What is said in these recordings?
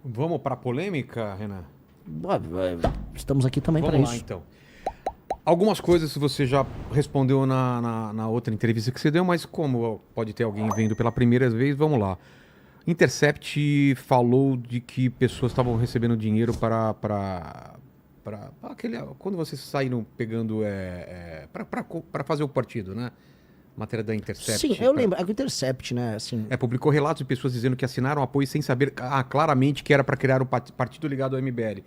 Vamos para polêmica, Renan? Estamos aqui também para Vamos lá, isso. então. Algumas coisas você já respondeu na outra entrevista que você deu, mas como pode ter alguém vendo pela primeira vez, vamos lá. Intercept falou de que pessoas estavam recebendo dinheiro para aquele quando vocês saíram pegando para fazer o partido, né? Matéria da Intercept. Sim, eu lembro. É que o Intercept, né? Assim, Publicou relatos de pessoas dizendo que assinaram apoio sem saber claramente que era para criar um partido ligado ao MBL.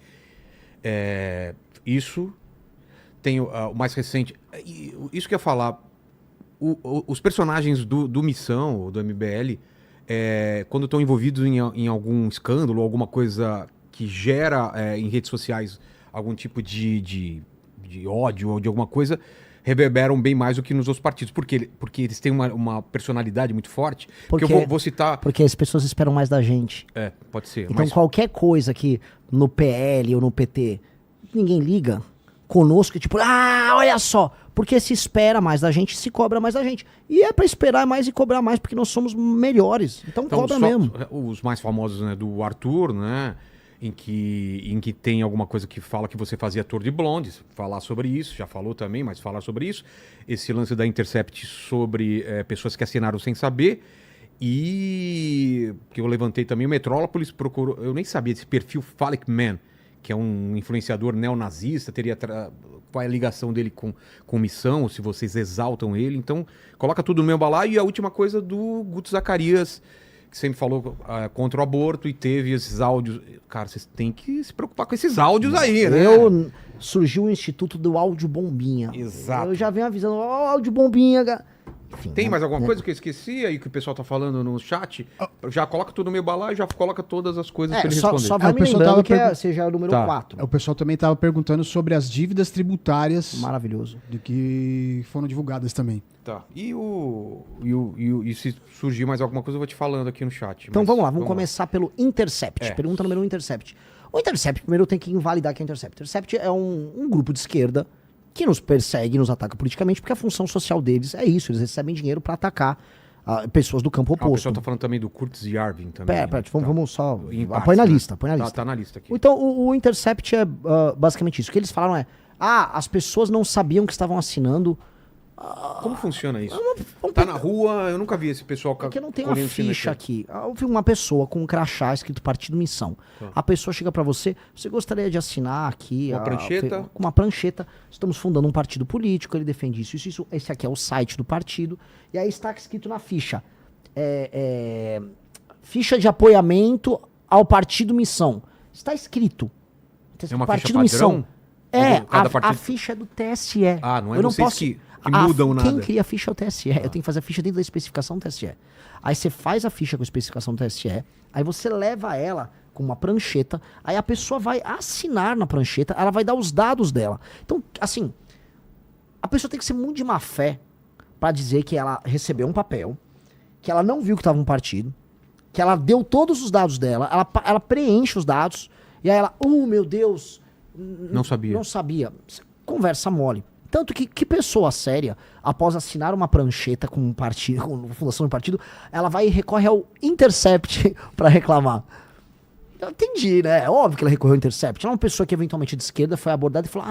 Isso tem o mais recente. Isso que eu ia falar. Os personagens do Missão, ou do MBL, quando estão envolvidos em algum escândalo, alguma coisa que gera em redes sociais algum tipo de ódio ou de alguma coisa, reverberam bem mais do que nos outros partidos. Por quê? Porque eles têm uma personalidade muito forte. Porque eu vou citar... Porque as pessoas esperam mais da gente. Pode ser. Então mas... qualquer coisa que no PL ou no PT ninguém liga, conosco, tipo, olha só, porque se espera mais da gente, se cobra mais da gente. E é pra esperar mais e cobrar mais, porque nós somos melhores. Então cobra mesmo. Os mais famosos, né, do Arthur, né? Em que tem alguma coisa que fala que você fazia Tour de Blondes, falar sobre isso, já falou também, mas falar sobre isso. Esse lance da Intercept sobre pessoas que assinaram sem saber. E que eu levantei também, o Metrópolis procurou, eu nem sabia desse perfil Phallic Man, que é um influenciador neonazista, qual é a ligação dele com missão, ou se vocês exaltam ele. Então, coloca tudo no meu balaio. E a última coisa do Guto Zacarias, que sempre falou contra o aborto e teve esses áudios. Cara, vocês têm que se preocupar com esses áudios aí, né? Surgiu o Instituto do Áudio Bombinha. Exato. Eu já venho avisando, áudio bombinha. Enfim, tem mais alguma coisa que eu esqueci aí que o pessoal tá falando no chat? Já coloca tudo no meu balaio, já coloca todas as coisas pra ele responder. Só vai me lembrando que seja o número 4. O pessoal também tava perguntando sobre as dívidas tributárias. Maravilhoso. Do que foram divulgadas também. Tá. E se surgir mais alguma coisa, eu vou te falando aqui no chat. Então vamos lá, vamos começar pelo Intercept. Pergunta número 1, Intercept. O Intercept, primeiro tem que invalidar que é Intercept. Intercept é um grupo de esquerda que nos persegue, nos ataca politicamente, porque a função social deles é isso, eles recebem dinheiro para atacar pessoas do campo oposto. O pessoal tá falando também do Kurtz Yarvin também. Vamos só... Põe na lista, põe na lista. Tá na lista aqui. Então, o Intercept é basicamente isso. O que eles falaram as pessoas não sabiam que estavam assinando... Como funciona isso? Tá na rua, eu nunca vi esse pessoal... Porque não tem uma ficha aqui. Eu vi uma pessoa com um crachá escrito Partido Missão. A pessoa chega pra você gostaria de assinar aqui... Uma prancheta? Com uma prancheta. Estamos fundando um partido político, ele defende isso. Esse aqui é o site do partido. E aí está escrito na ficha. Ficha de apoiamento ao Partido Missão. Está escrito. É uma Partido ficha padrão? Missão. A ficha é do TSE. Não é vocês que mudam nada. Quem cria a ficha é o TSE. Eu tenho que fazer a ficha dentro da especificação do TSE. Aí você faz a ficha com a especificação do TSE, aí você leva ela com uma prancheta, aí a pessoa vai assinar na prancheta, ela vai dar os dados dela. Então, assim, a pessoa tem que ser muito de má fé pra dizer que ela recebeu um papel, que ela não viu que estava um partido, que ela deu todos os dados dela, ela preenche os dados, e aí ela, meu Deus... Não sabia. Não sabia. Conversa mole. Tanto que pessoa séria, após assinar uma prancheta com um partido, com a fundação de um partido, ela vai e recorre ao Intercept pra reclamar. Eu entendi, né? É óbvio que ela recorreu ao Intercept. Ela é uma pessoa que eventualmente de esquerda foi abordada e falou,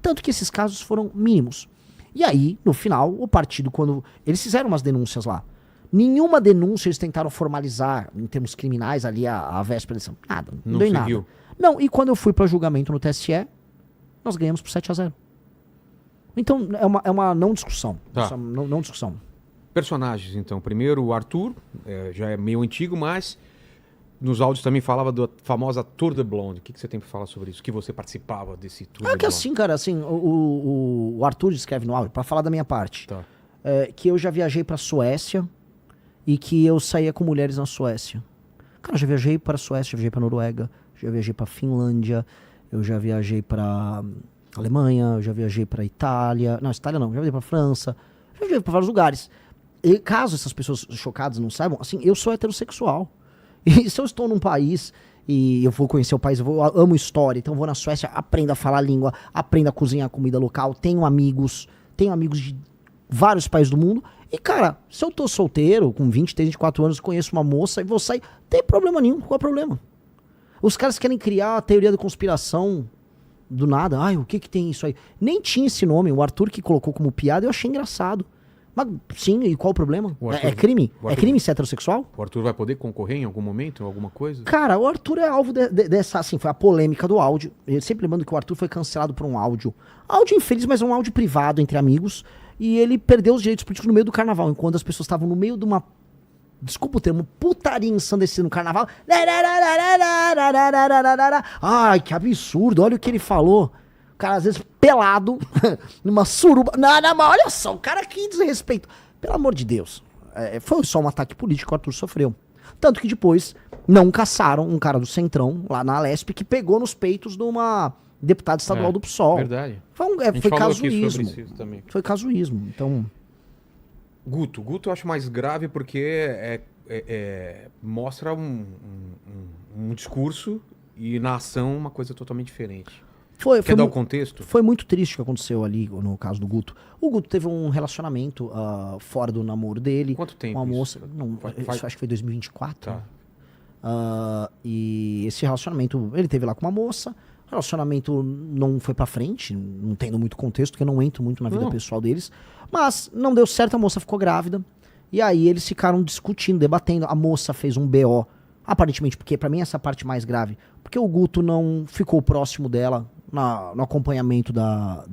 tanto que esses casos foram mínimos. E aí, no final, o partido, quando... Eles fizeram umas denúncias lá. Nenhuma denúncia eles tentaram formalizar, em termos criminais, ali a véspera da eleição. Nada. Não deu nada. Não, e quando eu fui para julgamento no TSE, nós ganhamos por 7-0. Então, é uma não discussão. Tá. Não discussão. Personagens, então. Primeiro, o Arthur, já é meio antigo, mas nos áudios também falava da famosa Tour de Blonde. O que você tem para falar sobre isso? Que você participava desse Tour de Blonde? Assim, cara, assim, o Arthur escreve no áudio, para falar da minha parte, que eu já viajei para Suécia e que eu saía com mulheres na Suécia. Cara, eu já viajei para a Suécia, já viajei para Noruega, já viajei para Finlândia, eu já viajei para Alemanha, eu já viajei para Itália. Não, Itália não, já viajei para França, já viajei para vários lugares. E caso essas pessoas chocadas não saibam, assim, eu sou heterossexual. E se eu estou num país e eu vou conhecer o país, eu amo história, então eu vou na Suécia, aprendo a falar a língua, aprendo a cozinhar comida local, tenho amigos de vários países do mundo. E, cara, se eu tô solteiro, com 23, 24 anos, conheço uma moça e vou sair, não tem problema nenhum. Qual é o problema? Os caras querem criar a teoria da conspiração do nada. Ai, o que tem isso aí? Nem tinha esse nome. O Arthur que colocou como piada, eu achei engraçado. Mas sim, e qual o problema? É crime? É crime ser heterossexual? O Arthur vai poder concorrer em algum momento, em alguma coisa? Cara, o Arthur é alvo dessa, assim, foi a polêmica do áudio. Eu sempre lembrando que o Arthur foi cancelado por um áudio. Áudio infeliz, mas um áudio privado entre amigos. E ele perdeu os direitos políticos no meio do carnaval, enquanto as pessoas estavam no meio de uma, desculpa o termo, putaria ensandecida no carnaval. Ai, que absurdo, olha o que ele falou. O cara, às vezes, pelado, numa suruba. Não, mas olha só, o cara que desrespeito. Pelo amor de Deus. Foi só um ataque político que o Arthur sofreu. Tanto que depois não caçaram um cara do Centrão, lá na Alesp, que pegou nos peitos de uma deputada estadual do PSOL. Verdade. Foi casuísmo. Foi casuísmo. Então... Guto eu acho mais grave porque mostra um discurso e na ação uma coisa totalmente diferente. Quer dar o contexto? Foi muito triste o que aconteceu ali no caso do Guto. O Guto teve um relacionamento fora do namoro dele. Quanto tempo? Com uma moça. Não, acho que foi 2024. Tá. E esse relacionamento, ele teve lá com uma moça. O relacionamento não foi pra frente, não tendo muito contexto, porque eu não entro muito na vida pessoal deles. Mas não deu certo, a moça ficou grávida. E aí eles ficaram discutindo, debatendo. A moça fez um BO, aparentemente, porque pra mim essa é a parte mais grave. Porque o Guto não ficou próximo dela no acompanhamento da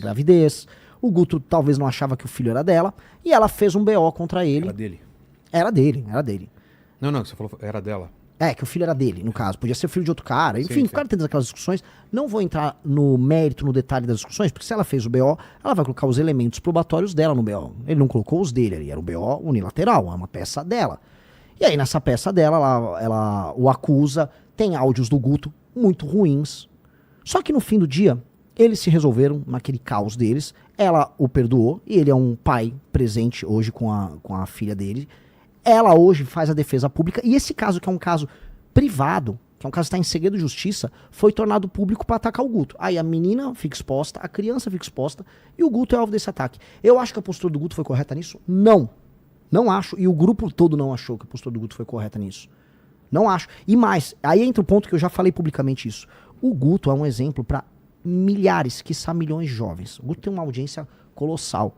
gravidez. O Guto talvez não achava que o filho era dela. E ela fez um BO contra ele. Era dele? Era dele. Não, você falou era dela. Que o filho era dele, no caso. Podia ser filho de outro cara. Enfim, ficaram tendo aquelas discussões. Não vou entrar no mérito, no detalhe das discussões, porque se ela fez o BO, ela vai colocar os elementos probatórios dela no BO. Ele não colocou os dele ali. Era um BO unilateral, é uma peça dela. E aí, nessa peça dela, ela o acusa. Tem áudios do Guto muito ruins. Só que no fim do dia, eles se resolveram naquele caos deles. Ela o perdoou e ele é um pai presente hoje com a filha dele. Ela hoje faz a defesa pública. E esse caso, que é um caso privado, que é um caso que está em segredo de justiça, foi tornado público para atacar o Guto. Aí a menina fica exposta, a criança fica exposta e o Guto é alvo desse ataque. Eu acho que a postura do Guto foi correta nisso? Não. Não acho. E o grupo todo não achou que a postura do Guto foi correta nisso. Não acho. E mais, aí entra o ponto que eu já falei publicamente isso. O Guto é um exemplo para milhares, quiçá milhões de jovens. O Guto tem uma audiência colossal.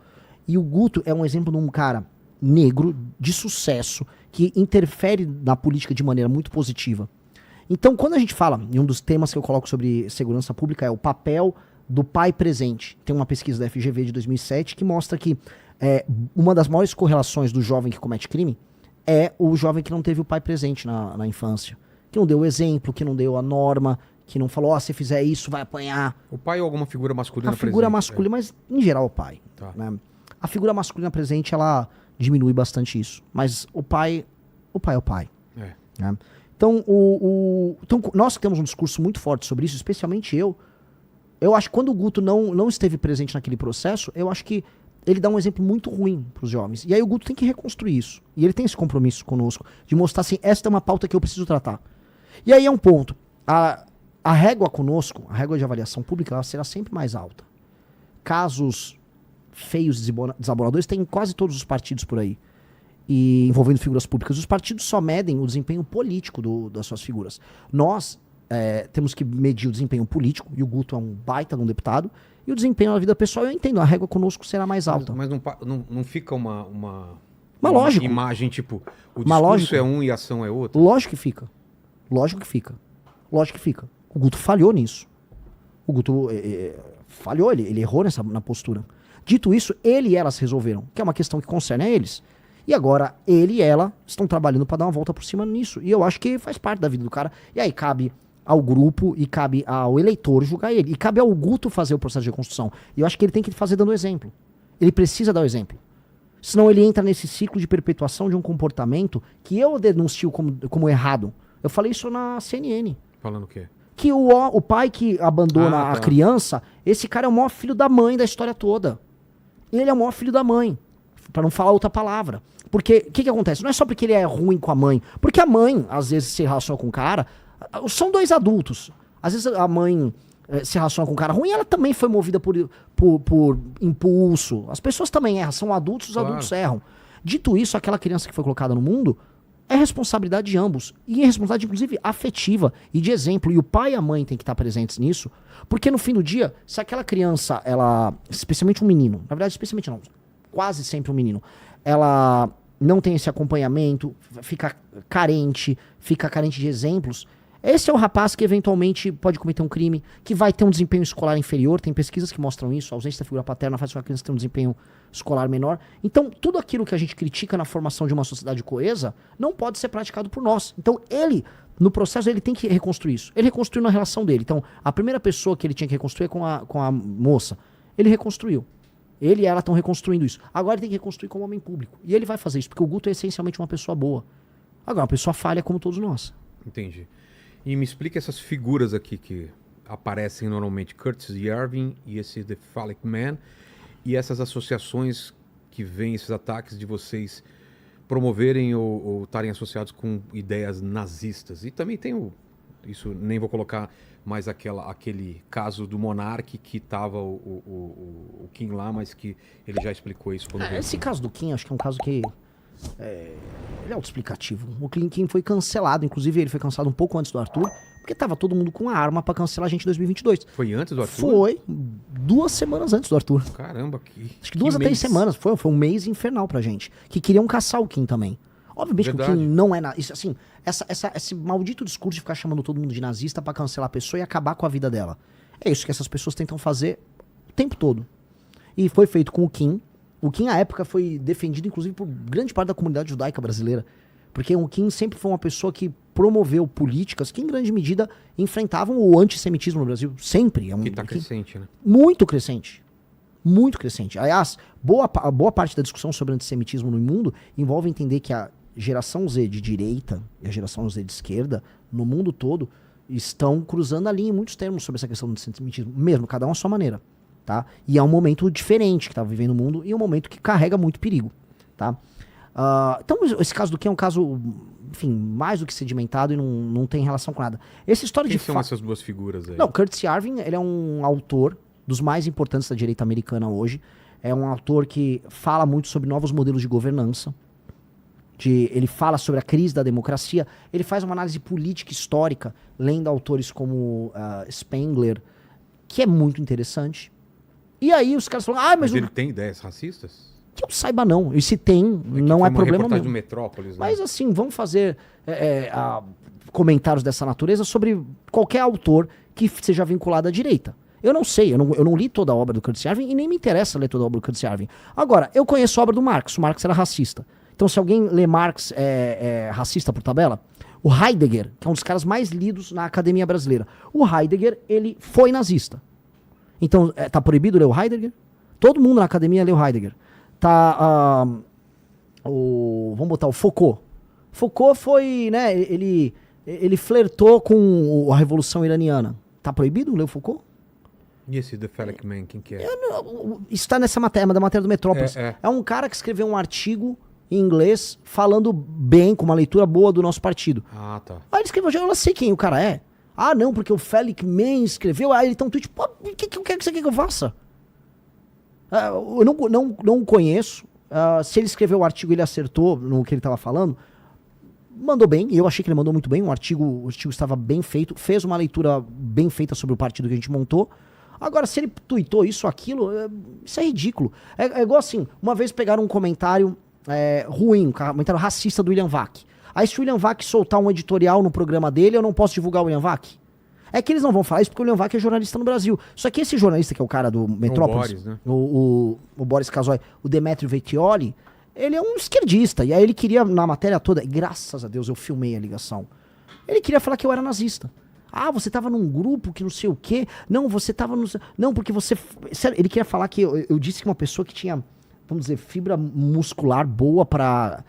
E o Guto é um exemplo de um cara negro, de sucesso, que interfere na política de maneira muito positiva. Então, quando a gente fala, em um dos temas que eu coloco sobre segurança pública, é o papel do pai presente. Tem uma pesquisa da FGV de 2007 que mostra que uma das maiores correlações do jovem que comete crime é o jovem que não teve o pai presente na infância. Que não deu o exemplo, que não deu a norma, que não falou, se fizer isso, vai apanhar. O pai ou alguma figura masculina presente? A figura masculina, mas em geral o pai. Tá. Né? A figura masculina presente, ela diminui bastante isso. Mas o pai é o pai. Né? Então, então, nós que temos um discurso muito forte sobre isso, especialmente eu acho que quando o Guto não esteve presente naquele processo, eu acho que ele dá um exemplo muito ruim para os jovens. E aí o Guto tem que reconstruir isso. E ele tem esse compromisso conosco, de mostrar assim, esta é uma pauta que eu preciso tratar. E aí é um ponto. A régua conosco, a régua de avaliação pública, ela será sempre mais alta. Casos feios, desaboradores, tem em quase todos os partidos por aí. E envolvendo figuras públicas. Os partidos só medem o desempenho político das suas figuras. Nós temos que medir o desempenho político, e o Guto é um baita de um deputado, e o desempenho na vida pessoal, eu entendo, a régua conosco será mais alta. Mas não fica uma lógico. Imagem, tipo, o discurso é um e a ação é outra? Lógico que fica. Lógico que fica. O Guto falhou nisso. O Guto falhou, ele errou na postura. Dito isso, ele e ela se resolveram, que é uma questão que concerne a eles. E agora, ele e ela estão trabalhando para dar uma volta por cima nisso. E eu acho que faz parte da vida do cara. E aí cabe ao grupo e cabe ao eleitor julgar ele. E cabe ao Guto fazer o processo de reconstrução. E eu acho que ele tem que fazer dando exemplo. Ele precisa dar o exemplo. Senão ele entra nesse ciclo de perpetuação de um comportamento que eu denuncio como errado. Eu falei isso na CNN. Falando o quê? Que o pai que abandona a criança, esse cara é o maior filho da mãe da história toda. Ele é o maior filho da mãe. Pra não falar outra palavra. Porque, o que acontece? Não é só porque ele é ruim com a mãe. Porque a mãe, às vezes, se relaciona com o cara. São dois adultos. Às vezes a mãe se relaciona com um cara ruim, ela também foi movida por impulso. As pessoas também erram. São adultos, os adultos erram. Dito isso, aquela criança que foi colocada no mundo é responsabilidade de ambos. E é responsabilidade, inclusive, afetiva e de exemplo. E o pai e a mãe têm que estar presentes nisso. Porque no fim do dia, se aquela criança, ela, especialmente um menino, na verdade, especialmente não, quase sempre um menino, ela não tem esse acompanhamento, fica carente de exemplos, esse é o rapaz que eventualmente pode cometer um crime, que vai ter um desempenho escolar inferior, tem pesquisas que mostram isso, a ausência da figura paterna faz com que a criança tenha um desempenho escolar menor. Então, tudo aquilo que a gente critica na formação de uma sociedade coesa não pode ser praticado por nós. Então, ele, no processo, ele tem que reconstruir isso. Ele reconstruiu na relação dele. Então, a primeira pessoa que ele tinha que reconstruir é com a moça. Ele reconstruiu. Ele e ela estão reconstruindo isso. Agora ele tem que reconstruir como homem público. E ele vai fazer isso, porque o Guto é essencialmente uma pessoa boa. Agora, uma pessoa falha como todos nós. Entendi. E me explica essas figuras aqui que aparecem normalmente, Curtis Yarvin e esse The Phallic Man, e essas associações que vêm, esses ataques de vocês promoverem ou estarem associados com ideias nazistas. E também tem isso nem vou colocar mais aquele caso do Monark que estava o Kim lá, mas que ele já explicou isso. Esse caso do Kim, acho que é um caso que... ele é autoexplicativo. O Kim foi cancelado, inclusive ele foi cancelado um pouco antes do Arthur, porque tava todo mundo com a arma pra cancelar a gente em 2022. Foi antes do Arthur? Foi 2 semanas antes do Arthur. Caramba, acho que 2 a 3 semanas. Foi um mês infernal pra gente. Que queriam caçar o Kim também. Obviamente que o Kim não é isso, assim, esse maldito discurso de ficar chamando todo mundo de nazista pra cancelar a pessoa e acabar com a vida dela. É isso que essas pessoas tentam fazer o tempo todo. E foi feito com o Kim. O Kim, à época, foi defendido, inclusive, por grande parte da comunidade judaica brasileira. Porque o Kim sempre foi uma pessoa que promoveu políticas que, em grande medida, enfrentavam o antissemitismo no Brasil. Sempre. Que tá crescente, né? Muito crescente. Muito crescente. Aliás, boa parte da discussão sobre antissemitismo no mundo envolve entender que a geração Z de direita e a geração Z de esquerda, no mundo todo, estão cruzando a linha em muitos termos sobre essa questão do antissemitismo. Mesmo, cada um à sua maneira. Tá? E é um momento diferente que está vivendo o mundo e um momento que carrega muito perigo. Tá? Então, esse caso do Kim é um caso, enfim, mais do que sedimentado e não tem relação com nada. Essa história Quem são essas duas figuras aí? Não, Curtis Yarvin, ele é um autor dos mais importantes da direita americana hoje. É um autor que fala muito sobre novos modelos de governança. Ele fala sobre a crise da democracia. Ele faz uma análise política histórica, lendo autores como Spengler, que é muito interessante. E aí os caras falam, mas ele tem ideias racistas? Que eu saiba não. E se tem, não é problema mesmo. Do Metrópolis, né? Mas assim, vamos fazer comentários dessa natureza sobre qualquer autor que seja vinculado à direita. Eu não sei, eu não li toda a obra do Curtis Yarvin e nem me interessa ler toda a obra do Curtis Yarvin. Agora, eu conheço a obra do Marx. O Marx era racista. Então, se alguém lê Marx racista por tabela, o Heidegger, que é um dos caras mais lidos na academia brasileira, o Heidegger, ele foi nazista. Então, tá proibido ler o Heidegger? Todo mundo na academia lê o Heidegger. Vamos botar o Foucault. Foucault foi, né, ele flertou com a Revolução Iraniana. Tá proibido ler o Foucault? E esse The Phallic Man, quem que é? Está nessa matéria, da matéria do Metrópolis. É um cara que escreveu um artigo em inglês falando bem, com uma leitura boa do nosso partido. Ah, tá. Aí ele escreveu, eu não sei quem o cara é. Ah, não, porque o Phallic Man escreveu, aí ele tá um tweet, pô, o que você quer que eu faça? Eu não conheço. Se ele escreveu o artigo, ele acertou no que ele estava falando. Mandou bem, eu achei que ele mandou muito bem. O artigo estava bem feito, fez uma leitura bem feita sobre o partido que a gente montou. Agora, se ele tuitou isso ou aquilo, isso é ridículo. É igual assim, uma vez pegaram um comentário ruim, um comentário racista do William Vac. Aí se o William Vac soltar um editorial no programa dele, eu não posso divulgar o William Vac? É que eles não vão falar isso porque o William Vac é jornalista no Brasil. Só que esse jornalista, que é o cara do Metrópolis, o Boris, né? o Boris Casoy, o Demetrio Vettioli, ele é um esquerdista. E aí ele queria, na matéria toda, e graças a Deus eu filmei a ligação, ele queria falar que eu era nazista. Ah, você tava num grupo que não sei o quê. Não, você tava no... Não, porque você... Sério, ele queria falar que eu disse que uma pessoa que tinha, vamos dizer, fibra muscular boa pra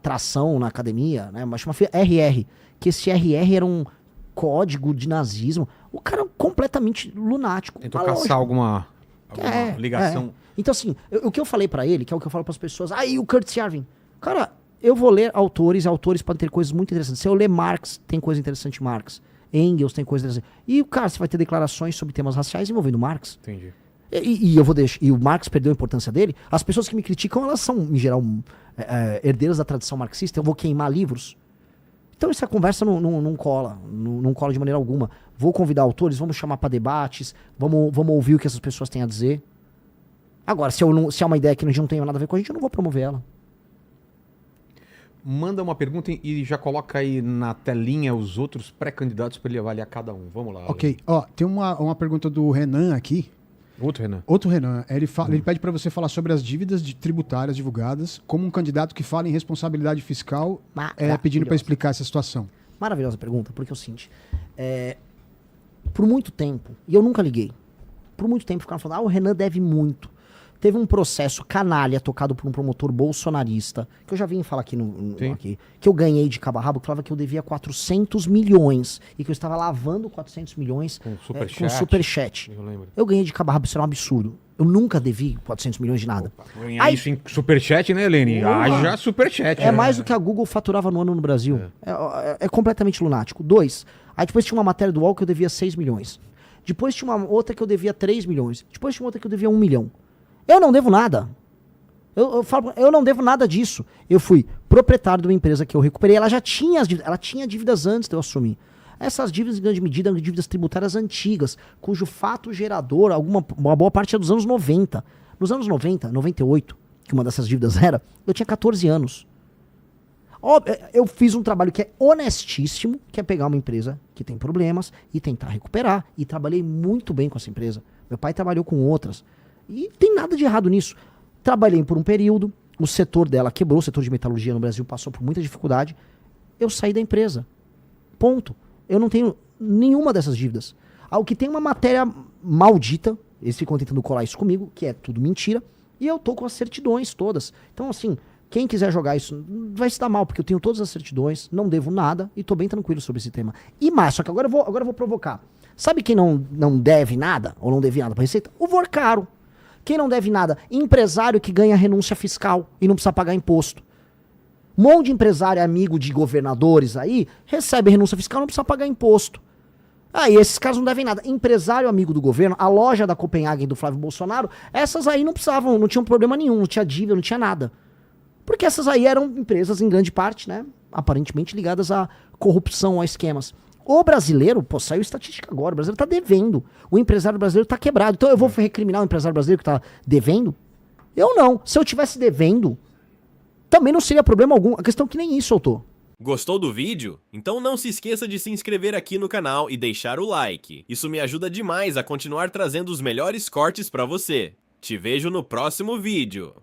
tração na academia, né? Mas chama RR. Que esse RR era um código de nazismo. O cara é completamente lunático. Tentou caçar alguma ligação. Então, assim, o que eu falei pra ele, que é o que eu falo pras pessoas, e o Curtis Yarvin. Cara, eu vou ler autores podem ter coisas muito interessantes. Se eu ler Marx, tem coisa interessante em Marx. Engels tem coisa interessante. E, cara, você vai ter declarações sobre temas raciais envolvendo Marx. Entendi. E eu vou deixar. E o Marx perdeu a importância dele. As pessoas que me criticam, elas são, em geral, herdeiras da tradição marxista. Eu vou queimar livros. Então essa conversa não cola. Não cola de maneira alguma. Vou convidar autores, vamos chamar para debates, vamos ouvir o que essas pessoas têm a dizer. Agora, se é uma ideia que não tem nada a ver com a gente, eu não vou promover ela. Manda uma pergunta e já coloca aí na telinha os outros pré-candidatos para ele avaliar cada um. Vamos lá. Ok. Ó, tem uma pergunta do Renan aqui. Outro Renan. Ele pede para você falar sobre as dívidas tributárias divulgadas como um candidato que fala em responsabilidade fiscal, pedindo para explicar essa situação. Maravilhosa pergunta, porque é o seguinte, por muito tempo, e eu nunca liguei, por muito tempo ficaram falando, o Renan deve muito. Teve um processo canalha tocado por um promotor bolsonarista, que eu já vim falar aqui, aqui, que eu ganhei de cabo a rabo, que falava que eu devia 400 milhões e que eu estava lavando 400 milhões com superchat. Eu ganhei de cabo a rabo, isso era um absurdo. Eu nunca devi 400 milhões de nada. Ganhar isso em superchat, né, Lene? Já superchat. É mais do que a Google faturava no ano no Brasil. É completamente lunático. 2. Aí depois tinha uma matéria do UOL que eu devia 6 milhões. Depois tinha uma outra que eu devia 3 milhões. Depois tinha uma outra que eu devia 1 milhão. Eu não devo nada. Eu não devo nada disso. Eu fui proprietário de uma empresa que eu recuperei. Ela já tinha ela tinha dívidas antes de eu assumir. Essas dívidas, em grande medida, eram dívidas tributárias antigas, cujo fato gerador, uma boa parte é dos anos 90. Nos anos 90, 98, que uma dessas dívidas era, eu tinha 14 anos. Eu fiz um trabalho que é honestíssimo, que é pegar uma empresa que tem problemas e tentar recuperar. E trabalhei muito bem com essa empresa. Meu pai trabalhou com outras. E tem nada de errado nisso. Trabalhei por um período, o setor dela quebrou, o setor de metalurgia no Brasil passou por muita dificuldade. Eu saí da empresa. Ponto. Eu não tenho nenhuma dessas dívidas. O que tem uma matéria maldita, eles ficam tentando colar isso comigo, que é tudo mentira, e eu tô com as certidões todas. Então, assim, quem quiser jogar isso vai se dar mal, porque eu tenho todas as certidões, não devo nada e tô bem tranquilo sobre esse tema. E mais, só que agora eu vou provocar. Sabe quem não deve nada, ou não deve nada pra Receita? O Vorcaro. Quem não deve nada? Empresário que ganha renúncia fiscal e não precisa pagar imposto. Um monte de empresário amigo de governadores aí recebe renúncia fiscal e não precisa pagar imposto. E esses caras não devem nada. Empresário amigo do governo, a loja da Copenhagen do Flávio Bolsonaro, essas aí não precisavam, não tinham problema nenhum, não tinha dívida, não tinha nada. Porque essas aí eram empresas, em grande parte, né, aparentemente ligadas à corrupção, a esquemas. O brasileiro, saiu estatística agora, o brasileiro tá devendo. O empresário brasileiro tá quebrado. Então eu vou recriminar o empresário brasileiro que tá devendo? Eu não. Se eu tivesse devendo, também não seria problema algum. A questão é que nem isso eu tô. Gostou do vídeo? Então não se esqueça de se inscrever aqui no canal e deixar o like. Isso me ajuda demais a continuar trazendo os melhores cortes pra você. Te vejo no próximo vídeo.